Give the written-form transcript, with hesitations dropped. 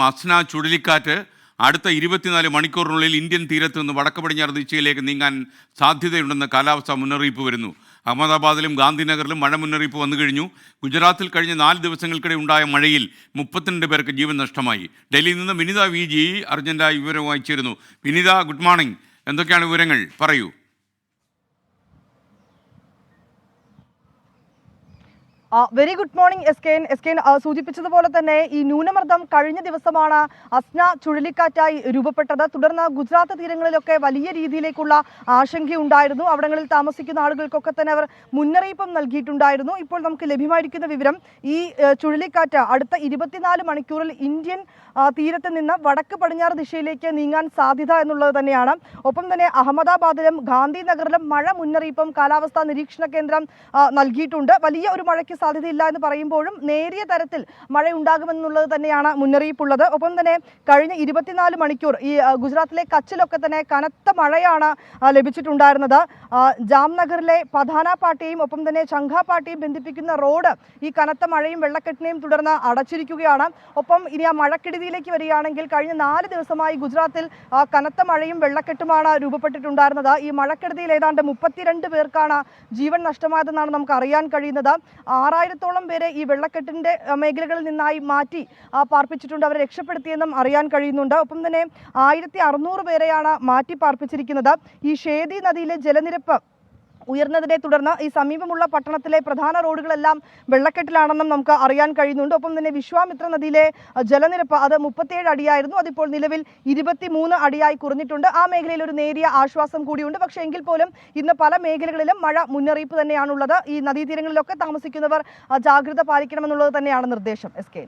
അസ്ന ചുഴലിക്കാറ്റ് അടുത്ത 24 മണിക്കൂറിനുള്ളിൽ ഇന്ത്യൻ തീരത്ത് നിന്ന് വടക്ക് പടിഞ്ഞാറ് ദിശയിലേക്ക് നീങ്ങാൻ സാധ്യതയുണ്ടെന്ന് കാലാവസ്ഥാ മുന്നറിയിപ്പ് വരുന്നു. അഹമ്മദാബാദിലും ഗാന്ധിനഗറിലും മഴ മുന്നറിയിപ്പ് വന്നു കഴിഞ്ഞു. ഗുജറാത്തിൽ കഴിഞ്ഞ 4 ദിവസങ്ങൾക്കിടെ ഉണ്ടായ മഴയിൽ 32 പേർക്ക് ജീവൻ നഷ്ടമായി. ഡൽഹിയിൽ നിന്ന് വിനിത VG അർജന്റായി വിവരവുമായി ചേരുന്നു. Vinitha, good morning. എന്തൊക്കെയാണ് വിവരങ്ങൾ? പറയൂ. വെരി ഗുഡ് മോർണിംഗ് എസ്കെൻ സൂചിപ്പിച്ചതുപോലെ തന്നെ ഈ ന്യൂനമർദ്ദം കഴിഞ്ഞ ദിവസമാണ് അസ്ന ചുഴലിക്കാറ്റായി രൂപപ്പെട്ടത്. തുടർന്ന് ഗുജറാത്ത് തീരങ്ങളിലൊക്കെ വലിയ രീതിയിലേക്കുള്ള ആശങ്കയുണ്ടായിരുന്നു. അവിടങ്ങളിൽ താമസിക്കുന്ന ആളുകൾക്കൊക്കെ തന്നെ അവർ മുന്നറിയിപ്പും നൽകിയിട്ടുണ്ടായിരുന്നു. ഇപ്പോൾ നമുക്ക് ലഭ്യമായിരിക്കുന്ന വിവരം, ഈ ചുഴലിക്കാറ്റ് അടുത്ത 24 മണിക്കൂറിൽ ഇന്ത്യൻ തീരത്ത് നിന്ന് വടക്ക് പടിഞ്ഞാറ് ദിശയിലേക്ക് നീങ്ങാൻ സാധ്യത എന്നുള്ളത് തന്നെയാണ്. ഒപ്പം തന്നെ അഹമ്മദാബാദിലും ഗാന്ധിനഗറിലും മഴ മുന്നറിയിപ്പും കാലാവസ്ഥാ നിരീക്ഷണ കേന്ദ്രം നൽകിയിട്ടുണ്ട്. വലിയ ഒരു മഴയ്ക്ക് സാധ്യതയില്ല എന്ന് പറയുമ്പോഴും നേരിയ തരത്തിൽ മഴ ഉണ്ടാകുമെന്നുള്ളത് തന്നെയാണ് മുന്നറിയിപ്പുള്ളത്. ഒപ്പം തന്നെ കഴിഞ്ഞ 24 മണിക്കൂർ ഈ ഗുജറാത്തിലെ കച്ചിലൊക്കെ തന്നെ കനത്ത മഴയാണ് ലഭിച്ചിട്ടുണ്ടായിരുന്നത്. ജാംനഗറിലെ പധാനപാട്ടിയും ഒപ്പം തന്നെ ചങ്കാപാട്ടിയും ബന്ധിപ്പിക്കുന്ന റോഡ് ഈ കനത്ത മഴയും വെള്ളക്കെട്ടിനെയും തുടർന്ന് അടച്ചിരിക്കുകയാണ്. ഒപ്പം ഇനി ആ മഴക്കെടുതിയിലേക്ക് വരികയാണെങ്കിൽ കഴിഞ്ഞ 4 ദിവസമായി ഗുജറാത്തിൽ കനത്ത മഴയും വെള്ളക്കെട്ടുമാണ് രൂപപ്പെട്ടിട്ടുണ്ടായിരുന്നത്. ഈ മഴക്കെടുതിയിൽ ഏതാണ്ട് 32 പേർക്കാണ് ജീവൻ നഷ്ടമായതെന്നാണ് നമുക്ക് അറിയാൻ കഴിയുന്നത്. 6000-ഓളം പേരെ ഈ വെള്ളക്കെട്ടിന്റെ മേഖലകളിൽ നിന്നായി മാറ്റി പാർപ്പിച്ചിട്ടുണ്ട്. അവരെ രക്ഷപ്പെടുത്തിയെന്നും അറിയാൻ കഴിയുന്നുണ്ട്. ഒപ്പം തന്നെ 1600 പേരെയാണ് മാറ്റി പാർപ്പിച്ചിരിക്കുന്നത്. ഈ ഷേദി നദിയിലെ ജലനിരപ്പ് ഉയർന്നതിനെ തുടർന്ന് ഈ സമീപമുള്ള പട്ടണത്തിലെ പ്രധാന റോഡുകളെല്ലാം വെള്ളക്കെട്ടിലാണെന്നും നമുക്ക് അറിയാൻ കഴിയുന്നുണ്ട്. ഒപ്പം തന്നെ വിശ്വാമിത്ര നദിയിലെ ജലനിരപ്പ് അത് 37 അടിയായിരുന്നു. അതിപ്പോൾ നിലവിൽ 23 അടിയായി കുറഞ്ഞിട്ടുണ്ട്. ആ മേഖലയിൽ ഒരു നേരിയ ആശ്വാസം കൂടിയുണ്ട്. പക്ഷേ എങ്കിൽ പോലും ഇന്ന് പല മേഖലകളിലും മഴ മുന്നറിയിപ്പ് തന്നെയാണുള്ളത്. ഈ നദീതീരങ്ങളിലൊക്കെ താമസിക്കുന്നവർ ജാഗ്രത പാലിക്കണമെന്നുള്ളത് തന്നെയാണ് നിർദ്ദേശം. എസ്കെ.